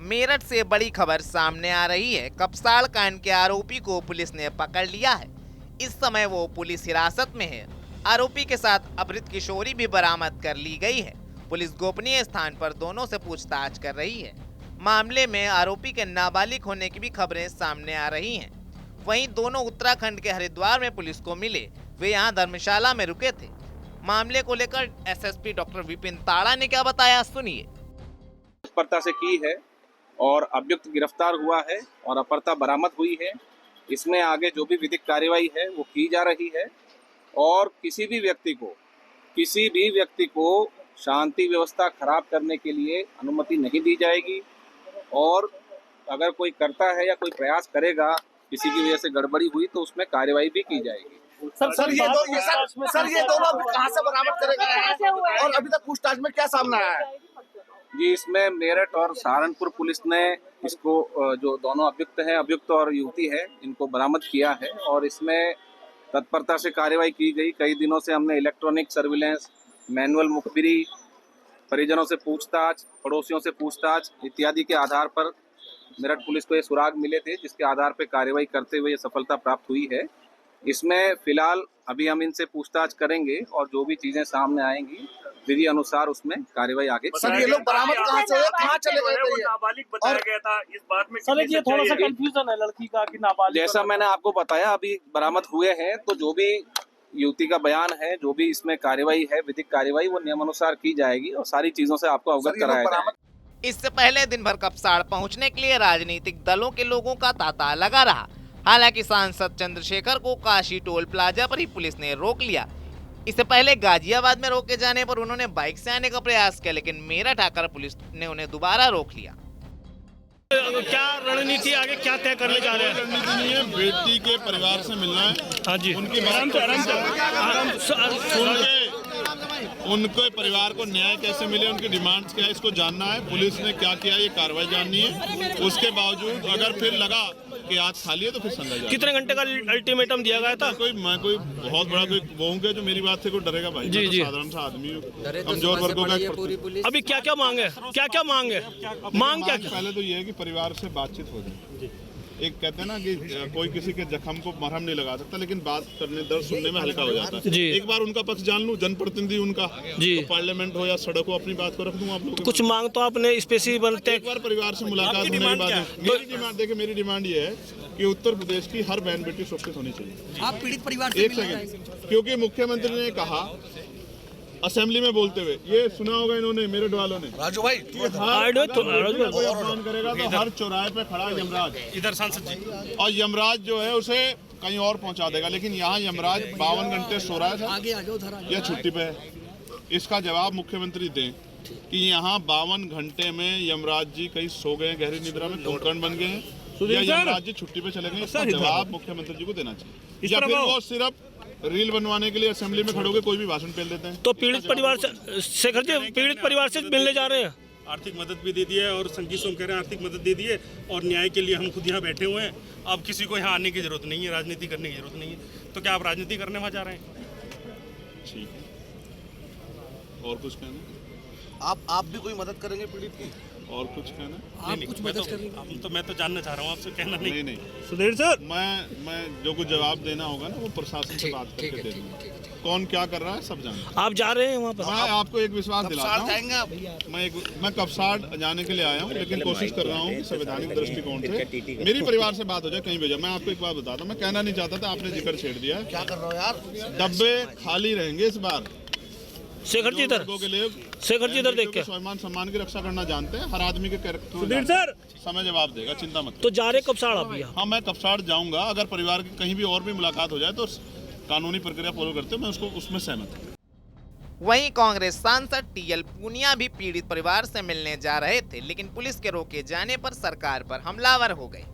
मेरठ से बड़ी खबर सामने आ रही है। कपसाड़ कांड के आरोपी को पुलिस ने पकड़ लिया है। इस समय वो पुलिस हिरासत में है। आरोपी के साथ अपहृत किशोरी भी बरामद कर ली गई है। पुलिस गोपनीय स्थान पर दोनों से पूछताछ कर रही है। मामले में आरोपी के नाबालिग होने की भी खबरें सामने आ रही हैं। वहीं दोनों उत्तराखंड के हरिद्वार में पुलिस को मिले। वे यहां धर्मशाला में रुके थे। मामले को लेकर एसएसपी डॉक्टर विपिन ताड़ा ने क्या बताया, सुनिए। तत्परता से की है और अभियुक्त गिरफ्तार हुआ है और अपहृता बरामद हुई है। इसमें आगे जो भी विधिक कार्यवाही है वो की जा रही है और किसी भी व्यक्ति को शांति व्यवस्था खराब करने के लिए अनुमति नहीं दी जाएगी और अगर कोई करता है या कोई प्रयास करेगा किसी की वजह से गड़बड़ी हुई तो उसमें कार्यवाही भी की जाएगी। सर ये दोनों अभी कहां से बरामद करे गए हैं और अभी तक पूछताछ में क्या सामने आया है? जी, इसमें मेरठ और सहारनपुर पुलिस ने इसको जो दोनों अभियुक्त और युवती है, इनको बरामद किया है और इसमें तत्परता से कार्रवाई की गई। कई दिनों से हमने इलेक्ट्रॉनिक सर्विलेंस, मैनुअल मुखबिरी, परिजनों से पूछताछ, पड़ोसियों से पूछताछ इत्यादि के आधार पर मेरठ पुलिस को ये सुराग मिले थे, जिसके आधार पर कार्रवाई करते हुए ये सफलता प्राप्त हुई है। इसमें फिलहाल अभी हम इनसे पूछताछ करेंगे और जो भी चीजें सामने आएंगी विधि अनुसार उसमें कार्रवाई आगे। सर ये लोग बरामद कहाँ से कहाँ चले गए थे? नाबालिग बताया गया था, इस बात में सर ये थोड़ा सा कंफ्यूजन है लड़की का कि नाबालिग। जैसा मैंने आपको बताया अभी बरामद हुए हैं, तो जो भी युवती का बयान है, जो भी इसमें कार्रवाई है, विधिक कार्रवाई वो नियमानुसार की जाएगी और सारी चीजों से आपको अवगत कराया जाएगा। इससे पहले दिन भर कपसाड़ पहुंचने के लिए राजनीतिक दलों के लोगों का तांता लगा रहा। हालांकि सांसद चंद्रशेखर को काशी टोल प्लाजा पर ही पुलिस ने रोक लिया। इससे पहले गाजियाबाद में रोके जाने पर उन्होंने बाइक से आने का प्रयास किया, लेकिन मेरठ आकर पुलिस ने उन्हें दोबारा रोक लिया। क्या रणनीति आगे क्या तय करने जा रहे हैं? रणनीति नहीं है, बेटी के परिवार से मिलना है। हाँ जी, उनके उनके परिवार को न्याय कैसे मिले, उनकी डिमांड्स क्या है, इसको जानना है। पुलिस ने क्या किया ये कार्रवाई जाननी है। उसके बावजूद अगर फिर लगा कि आज खाली है तो फिर संज्ञा जाए। कितने घंटे का अल्टीमेटम दिया गया था? मैं कोई बहुत बड़ा कोई वो हूँ जो मेरी बात से कोई डरेगा भाई? जी जी, साधारण सा आदमी हूँ, कमजोर वर्गों का। अभी क्या क्या मांग है? क्या मांग है? मांग क्या? पहले तो ये है कि परिवार से बातचीत हो जाए। एक कहते हैं ना कि कोई किसी के जख्म को मरहम नहीं लगा सकता, लेकिन बात करने, दर्द सुनने में हल्का हो जाता है। एक बार उनका पक्ष जान लूं, जनप्रतिनिधि उनका जी, तो पार्लियामेंट हो या सड़क हो, अपनी बात को रख दूं आप लोगों। कुछ मांग तो आपने स्पेसिफिक बनते एक बार परिवार से मुलाकात होने के बाद मेरी डिमांड ये है कि उत्तर प्रदेश की हर बहन बेटी सुरक्षित होनी चाहिए। आप पीड़ित परिवार से एक सेकंड, क्योंकि मुख्यमंत्री ने कहा असेंबली में बोलते हुए, ये सुना होगा इन्होंने, मेरठ वालों ने, राजू भाई कोई अपमान करेगा तो हर चौराहे पे खड़ा यमराज, इधर सांसद जी, और यमराज जो है उसे कहीं और पहुंचा देगा। लेकिन यहाँ यमराज 52 घंटे सो रहा है या छुट्टी पे है। इसका जवाब मुख्यमंत्री दें कि यहाँ 52 घंटे में यमराज जी कहीं सो गए, गहरी निद्रा में कुंभकर्ण बन गए हैं, या यमराज जी छुट्टी पे चले गए। इसका जवाब मुख्यमंत्री जी को देना चाहिए। या फिर वो सिर्फ रील बनवाने के लिए असेंबली में खड़े होकर कोई भी भाषण फेल देते हैं। तो पीड़ित परिवार से, शेखर जी, पीड़ित परिवार से मिलने जा रहे हैं। आर्थिक मदद भी दे दी है और संगीत सोम कह रहे हैं आर्थिक मदद दे दी है और न्याय के लिए हम खुद यहाँ बैठे हुए हैं। अब किसी को यहाँ आने की जरूरत नहीं है, राजनीति करने की जरूरत नहीं है। तो क्या आप राजनीति करने वहाँ जा रहे हैं? ठीक है, और कुछ कहना? आप भी कोई मदद करेंगे पीड़ित की? और कुछ कहना? आप कुछ मदद करेंगे? मैं तो जानना चाह रहा हूँ आपसे, कहना नहीं। सुधीर सर, मैं जो कुछ जवाब देना होगा ना वो प्रशासन से बात करके दे दूंगा। कौन क्या कर रहा है सब जानना। आप जा रहे हैं वहाँ पर? मैं आपको एक विश्वास दिलाता हूँ, मैं कपसाड़ जाने के लिए आया हूँ, लेकिन कोशिश कर रहा हूँ संवैधानिक दृष्टिकोण से मेरी परिवार से बात हो जाए, कहीं भेजा। मैं आपको एक बात बताता हूँ, मैं कहना नहीं चाहता था, आपने जिक्र छेड़ दिया। क्या कर रहे हो यार? डब्बे खाली रहेंगे इस बार। शेखर जी इधर, शेखर जी इधर देख के स्वाभिमान सम्मान की रक्षा करना जानते हैं, हर आदमी के कैरेक्टर सुधीर सर समय जवाब देगा, चिंता मत। तो जा रहे कपसाड़ अभी? हाँ, मैं कपसाड़ जाऊंगा। अगर परिवार की कहीं भी और भी मुलाकात हो जाए तो कानूनी प्रक्रिया फॉलो करते हैं, मैं उसको उसमें सहमत हूँ। वहीं कांग्रेस सांसद टीएल पूनिया भी पीड़ित परिवार से मिलने जा रहे थे, लेकिन पुलिस के रोके जाने पर सरकार पर हमलावर हो गए।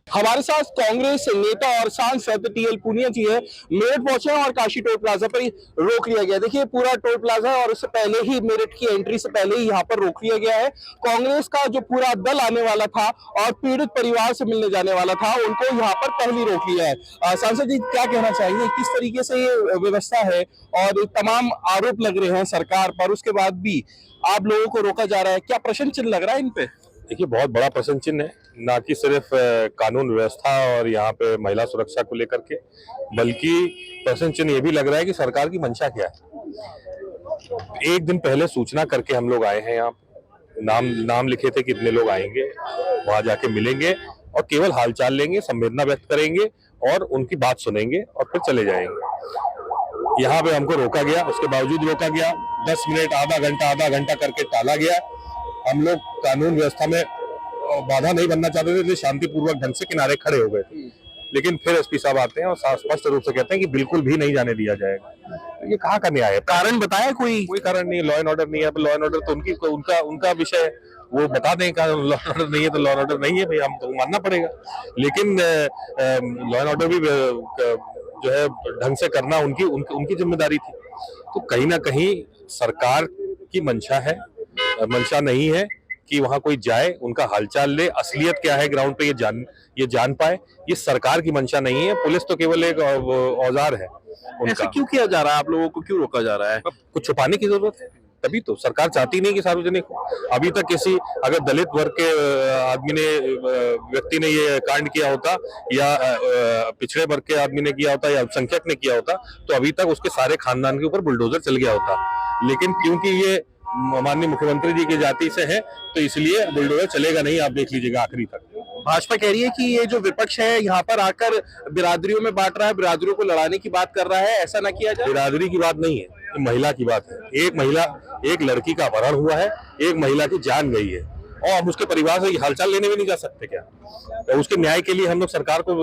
हमारे साथ कांग्रेस नेता और सांसद टीएल पूनिया जी है। मेरठ पहुंचे हैं और काशी टोल प्लाजा पर ही रोक लिया गया। देखिए पूरा टोल प्लाजा है और उससे पहले ही मेरठ की एंट्री से पहले ही यहाँ पर रोक लिया गया है। कांग्रेस का जो पूरा दल आने वाला था और पीड़ित परिवार से मिलने जाने वाला था, उनको यहाँ पर पहले रोक लिया है। सांसद जी क्या कहना चाहिए, किस तरीके से ये व्यवस्था है और तमाम आरोप लग रहे हैं सरकार पर, उसके बाद भी आप लोगों को रोका जा रहा है, क्या प्रश्न चिन्ह लग रहा है इन पे? देखिए बहुत बड़ा प्रश्न चिन्ह है, ना कि सिर्फ कानून व्यवस्था और यहाँ पे महिला सुरक्षा को लेकर के, बल्कि प्रश्न चिन्ह ये भी लग रहा है कि सरकार की मंशा क्या है। एक दिन पहले सूचना करके हम लोग आए हैं यहाँ, नाम लिखे थे कि इतने लोग आएंगे, वहां जाके मिलेंगे और केवल हालचाल लेंगे, संवेदना व्यक्त करेंगे और उनकी बात सुनेंगे और फिर चले जाएंगे। यहाँ पे हमको रोका गया, उसके बावजूद रोका गया, 10 मिनट आधा घंटा करके टाला गया। हम लोग कानून व्यवस्था में बाधा नहीं बनना चाहते थे, इसलिए शांतिपूर्वक ढंग से किनारे खड़े हो गए थे। लेकिन फिर एसपी साहब आते हैं और स्पष्ट रूप से कहते हैं कि बिल्कुल भी नहीं जाने दिया जाएगा। तो ये कहाँ का न्याय है? कारण बताया कोई कारण नहीं, लॉ एंड ऑर्डर नहीं है। लॉ एंड ऑर्डर तो उनका विषय है, वो बता दें लॉ एंड ऑर्डर नहीं है तो लॉ एंड ऑर्डर नहीं है भाई, हम तो मानना पड़ेगा। लेकिन लॉ एंड ऑर्डर भी जो है ढंग से करना उनकी जिम्मेदारी थी। तो कहीं ना कहीं सरकार की मंशा नहीं है कि वहां कोई जाए, उनका हालचाल ले, असलियत क्या है ग्राउंड पे ये जान पाए। ये सरकार की मंशा नहीं है। पुलिस तो केवल एक औजार है उनका। ऐसा क्यों किया जा रहा है? आप लोगों को क्यों रोका जा रहा है? कुछ छुपाने की जरूरत है, तभी तो सरकार चाहती नहीं कि सार्वजनिक हो। अभी तक अगर दलित वर्ग के व्यक्ति ने ये कांड किया होता या पिछड़े वर्ग के आदमी ने किया होता या अल्पसंख्यक ने किया होता तो अभी तक उसके सारे खानदान के ऊपर बुलडोजर चल गया होता। लेकिन क्योंकि ये माननीय मुख्यमंत्री जी की जाति से है तो इसलिए बुलडोजर चलेगा नहीं। आप देख लीजिएगा आखिरी तक। भाजपा कह रही है कि ये जो विपक्ष है यहाँ पर आकर बिरादरियों में बांट रहा है, बिरादरियों को लड़ाने की बात कर रहा है, ऐसा ना किया जाए। बिरादरी की बात नहीं है, ये महिला की बात है। एक लड़की का अपहरण हुआ है, एक महिला की जान गई है और हम उसके परिवार से हालचाल लेने भी नहीं जा सकते क्या? तो उसके न्याय के लिए हम लोग सरकार को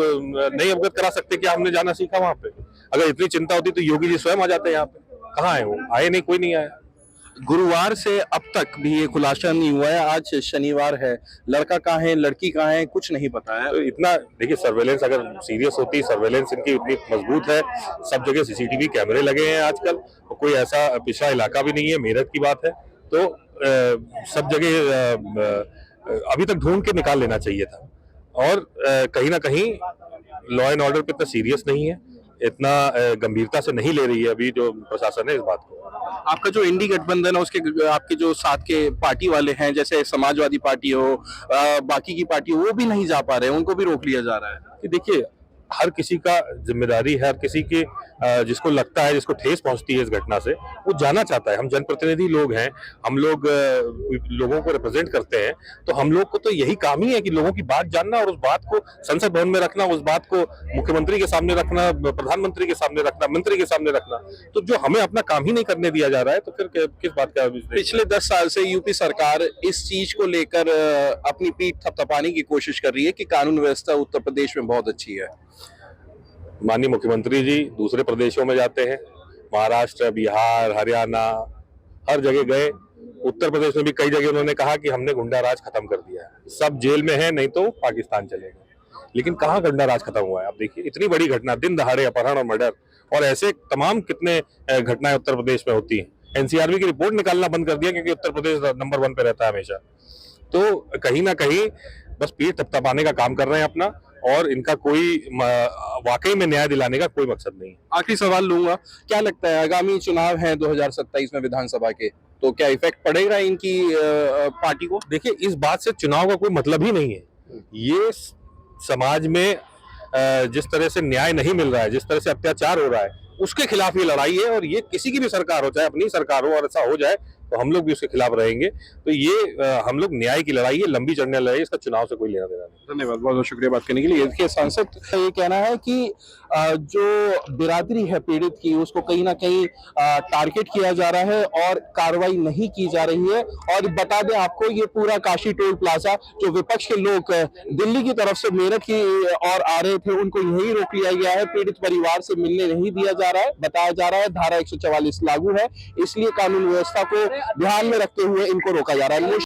नहीं अवगत करा सकते? क्या हमने जाना सीखा वहां पे? अगर इतनी चिंता होती तो योगी जी स्वयं आ जाते यहाँ पे। कहाँ है वो? आए नहीं, कोई नहीं आया। गुरुवार से अब तक भी ये खुलासा नहीं हुआ है। आज शनिवार है, लड़का कहाँ है, लड़की कहाँ है, कुछ नहीं पता है। तो इतना देखिए, सर्वेलेंस अगर सीरियस होती, सर्वेलेंस इनकी इतनी मजबूत है, सब जगह सीसीटीवी कैमरे लगे हैं आजकल, तो कोई ऐसा पिछड़ा इलाका भी नहीं है। मेरठ की बात है तो सब जगह अभी तक ढूंढ के निकाल लेना चाहिए था। और कहीं ना कहीं लॉ एंड ऑर्डर पे इतना सीरियस नहीं है, इतना गंभीरता से नहीं ले रही है अभी जो प्रशासन है इस बात को। आपका जो इंडी गठबंधन है उसके आपके जो साथ के पार्टी वाले हैं, जैसे समाजवादी पार्टी हो, बाकी की पार्टी हो, वो भी नहीं जा पा रहे हैं, उनको भी रोक लिया जा रहा है। कि देखिए हर किसी का जिम्मेदारी है, हर किसी की जिसको लगता है, जिसको ठेस पहुंचती है इस घटना से, वो जाना चाहता है। हम जनप्रतिनिधि लोग हैं, हम लोग लोगों को रिप्रेजेंट करते हैं, तो हम लोग को तो यही काम ही है कि लोगों की बात जानना और उस बात को संसद भवन में रखना, उस बात को मुख्यमंत्री के सामने रखना, प्रधानमंत्री के सामने रखना, मंत्री के सामने रखना। तो जो हमें अपना काम ही नहीं करने दिया जा रहा है तो फिर किस बात का? पिछले 10 साल से यूपी सरकार इस चीज को लेकर अपनी पीठ थपथपाने की कोशिश कर रही है कि कानून व्यवस्था उत्तर प्रदेश में बहुत अच्छी है। माननीय मुख्यमंत्री जी दूसरे प्रदेशों में जाते हैं, महाराष्ट्र, बिहार, हरियाणा, हर जगह गए। उत्तर प्रदेश में भी कई जगह उन्होंने कहा कि हमने गुंडा राज खत्म कर दिया है, सब जेल में है, नहीं तो पाकिस्तान चलेगा। लेकिन कहाँ गुंडा राज खत्म हुआ है? आप देखिए, इतनी बड़ी घटना, दिन दहाड़े अपहरण और मर्डर, और ऐसे तमाम कितने घटनाएं उत्तर प्रदेश में होती हैं। एनसीआरबी की रिपोर्ट निकालना बंद कर दिया क्योंकि उत्तर प्रदेश नंबर 1 पे रहता है हमेशा। तो कहीं ना कहीं बस पीठ थपथपाने का काम कर रहे हैं अपना, और इनका कोई वाकई में न्याय दिलाने का कोई मकसद नहीं है। आखिरी सवाल लूंगा, क्या लगता है आगामी चुनाव है 2027 में विधानसभा के, तो क्या इफेक्ट पड़ेगा इनकी पार्टी को? देखिए इस बात से चुनाव का कोई मतलब ही नहीं है। ये समाज में जिस तरह से न्याय नहीं मिल रहा है, जिस तरह से अत्याचार हो रहा है, उसके खिलाफ ये लड़ाई है। और ये किसी की भी सरकार हो, चाहे अपनी सरकार हो, और ऐसा हो जाए तो हम लोग भी उसके खिलाफ रहेंगे। तो ये हम लोग न्याय की लड़ाई है, लंबी चढ़ने लड़ाई है, इसका चुनाव से कोई लेना देना नहीं। धन्यवाद, बहुत बहुत शुक्रिया बात करने के लिए। देखिए सांसद का ये कहना है कि जो बिरादरी है पीड़ित की, उसको कहीं ना कहीं टारगेट किया जा रहा है और कार्रवाई नहीं की जा रही है। और बता दें आपको, ये पूरा काशी टोल प्लाजा जो विपक्ष के लोग दिल्ली की तरफ से मेरठ की और आ रहे थे, उनको यही रोक लिया गया है। पीड़ित परिवार से मिलने नहीं दिया जा रहा है। बताया जा रहा है धारा 144 लागू है, इसलिए कानून व्यवस्था को ध्यान में रखते हुए इनको रोका जा रहा है।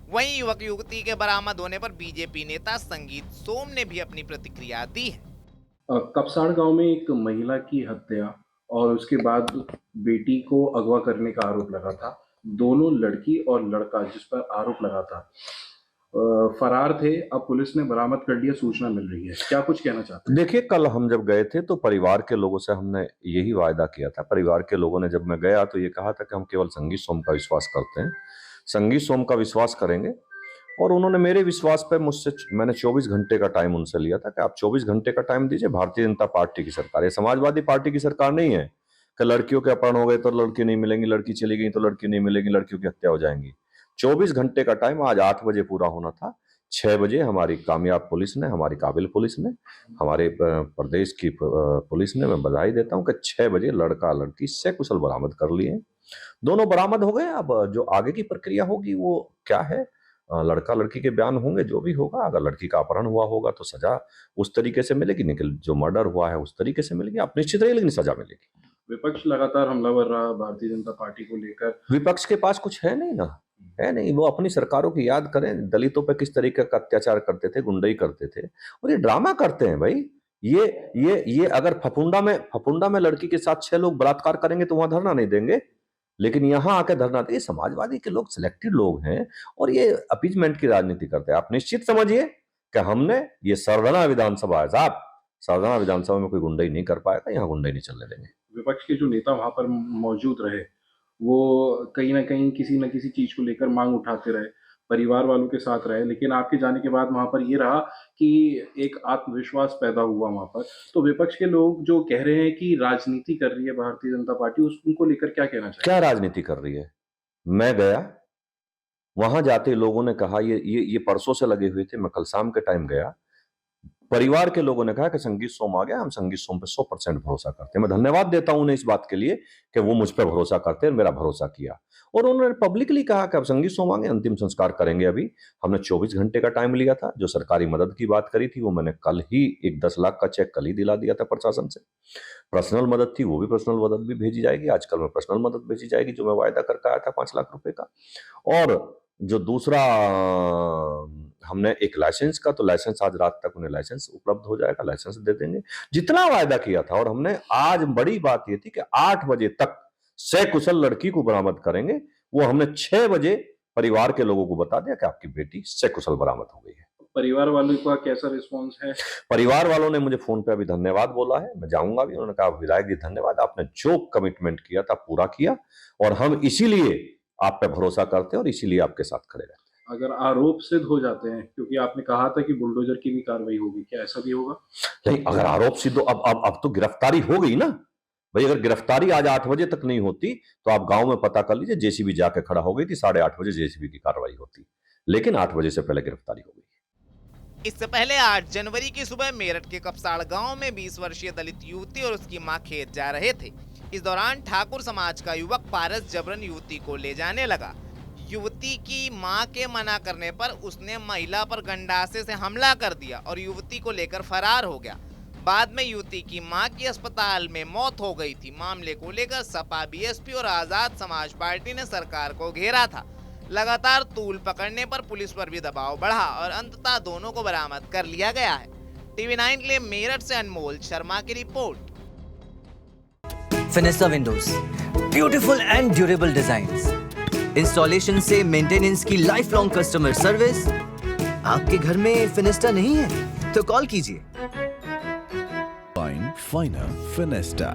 वहीं युवक युवती के बरामद होने पर बीजेपी नेता संगीत सोम ने भी अपनी प्रतिक्रिया दी है। कपसाड़ गांव में एक महिला की हत्या और उसके बाद बेटी को अगवा करने का आरोप लगा था। दोनों लड़की और लड़का जिस पर आरोप लगा था फरार थे। अब पुलिस ने बरामद कर लिया, सूचना मिल रही है। क्या कुछ कहना चाहते हैं? देखिए, कल हम जब गए थे तो परिवार के लोगों से हमने यही वायदा किया था। परिवार के लोगों ने जब मैं गया तो ये कहा था कि हम केवल संगीत सोम का विश्वास करते हैं, संगीत सोम का विश्वास करेंगे। और उन्होंने मेरे विश्वास पे मैंने 24 घंटे का टाइम उनसे लिया था कि आप 24 घंटे का टाइम दीजिए। भारतीय जनता पार्टी की सरकार है, समाजवादी पार्टी की सरकार नहीं है कि लड़कियों के अपहरण हो गए तो लड़की नहीं मिलेंगी, लड़की चली गई तो लड़की नहीं मिलेगी, लड़कियों की हत्या हो जाएंगी। 24 घंटे का टाइम आज 8 बजे पूरा होना था। 6 बजे हमारी कामयाब पुलिस ने, हमारी काबिल पुलिस ने, हमारे प्रदेश की पुलिस ने, मैं बधाई देता हूं कि 6 बजे लड़का लड़की सकुशल बरामद कर लिए। दोनों बरामद हो गए। अब जो आगे की प्रक्रिया होगी वो क्या है, लड़का लड़की के बयान होंगे, जो भी होगा। अगर लड़की का अपहरण हुआ होगा तो सजा उस तरीके से मिलेगी, लेकिन जो मर्डर हुआ है उस तरीके से मिलेगी। आप निश्चित रहिए, लेकिन सजा मिलेगी। विपक्ष लगातार हमलावर रहा भारतीय जनता पार्टी को लेकर। विपक्ष के पास कुछ है नहीं ना, है नहीं। वो अपनी सरकारों की याद करें, दलितों पे किस तरीके का अत्याचार करते थे, गुंडई करते थे, और ये ड्रामा करते हैं भाई। ये अगर फफुंडा में लड़की के साथ 6 लोग बलात्कार करेंगे तो वहां धरना नहीं देंगे, लेकिन यहाँ आके धरना देंगे। समाजवादी के लोग सिलेक्टेड लोग हैं और ये अपीजमेंट की राजनीति करते हैं। आप निश्चित समझिए कि हमने ये सरदना विधानसभा है साहब, सरदना विधानसभा में कोई गुंडई नहीं कर पाएगा, यहाँ गुंडई नहीं चलने देंगे। विपक्ष के जो नेता वहां पर मौजूद रहे वो कहीं ना कहीं किसी न किसी चीज को लेकर मांग उठाते रहे, परिवार वालों के साथ रहे, लेकिन आपके जाने के बाद वहां पर ये रहा कि एक आत्मविश्वास पैदा हुआ वहां पर। तो विपक्ष के लोग जो कह रहे हैं कि राजनीति कर रही है भारतीय जनता पार्टी, उनको लेकर क्या कहना चाहिए? क्या राजनीति कर रही है? मैं गया, वहां जाते लोगों ने कहा, ये परसों से लगे हुए थे, मैं कल शाम के टाइम गया, परिवार के लोगों ने कहा कि संगीत सोम आ गया, हम संगीत सोम पे 100% भरोसा करते हैं। मैं धन्यवाद देता हूं उन्हें इस बात के लिए कि वो मुझ पर भरोसा करते हैं, मेरा भरोसा किया। और उन्होंने पब्लिकली कहा कि अब संगीत सोम आ गए, अंतिम संस्कार करेंगे। अभी हमने 24 घंटे का टाइम लिया था। जो सरकारी मदद की बात करी थी वो मैंने कल ही एक 10 लाख का चेक कल ही दिला दिया था प्रशासन से। पर्सनल मदद थी, वो भी पर्सनल मदद भी भेजी जाएगी। आजकल में पर्सनल मदद भेजी जाएगी जो मैं वायदा करके आया था 5 लाख रुपए का। और जो दूसरा हमने एक लाइसेंस का, तो लाइसेंस आज रात तक उन्हें लाइसेंस उपलब्ध हो जाएगा, लाइसेंस दे देंगे जितना वायदा किया था। और हमने आज बड़ी बात ये थी कि 8 बजे तक सकुशल लड़की को बरामद करेंगे। वो हमने 6 बजे परिवार के लोगों को बता दिया कि आपकी बेटी सकुशल बरामद हो गई है। परिवार वालों का कैसा रिस्पॉन्स है? परिवार वालों ने मुझे फोन पे अभी धन्यवाद बोला है, मैं जाऊंगा भी। उन्होंने कहा विधायक जी धन्यवाद, आपने जो कमिटमेंट किया था पूरा किया, और हम इसीलिए आप पे भरोसा करते हैं और इसीलिए आपके साथ खड़े रहते हैं। अगर आरोप सिद्ध हो जाते हैं, क्योंकि आपने कहा था कि बुलडोजर की भी कार्रवाई होगी, क्या ऐसा भी होगा? नहीं, अगर आरोप सिद्ध हो, अब तो गिरफ्तारी हो गई ना भाई। अगर गिरफ्तारी आज 8 बजे तक नहीं होती तो आप गांव में पता कर लीजिए, जेसीबी जाके खड़ा हो गई थी, 8:30 बजे जेसीबी की कार्रवाई होती, लेकिन 8 बजे से पहले गिरफ्तारी हो गई। इससे पहले 8 जनवरी की सुबह मेरठ के कपसाड़ गांव में 20 वर्षीय दलित युवती और उसकी मां खेत जा रहे थे। इस दौरान ठाकुर समाज का युवक पारस जबरन युवती को ले जाने लगा। युवती की मां के मना करने पर उसने महिला पर गंडासे से हमला कर दिया और युवती को लेकर फरार हो गया। बाद में युवती की मां की अस्पताल में मौत हो गई थी। मामले को लेकर सपा, बीएसपी और आजाद समाज पार्टी ने सरकार को घेरा था। लगातार तूल पकड़ने पर पुलिस पर भी दबाव बढ़ा और अंततः दोनों को बरामद कर लिया गया है। TV9 के लिए मेरठ से अनमोल शर्मा की रिपोर्ट। Finesta windows, beautiful and durable designs, installation से मेंटेनेंस की लाइफ लॉन्ग कस्टमर सर्विस। आपके घर में फिनिस्टा नहीं है तो कॉल कीजिए। फाइनर फिनिस्टा।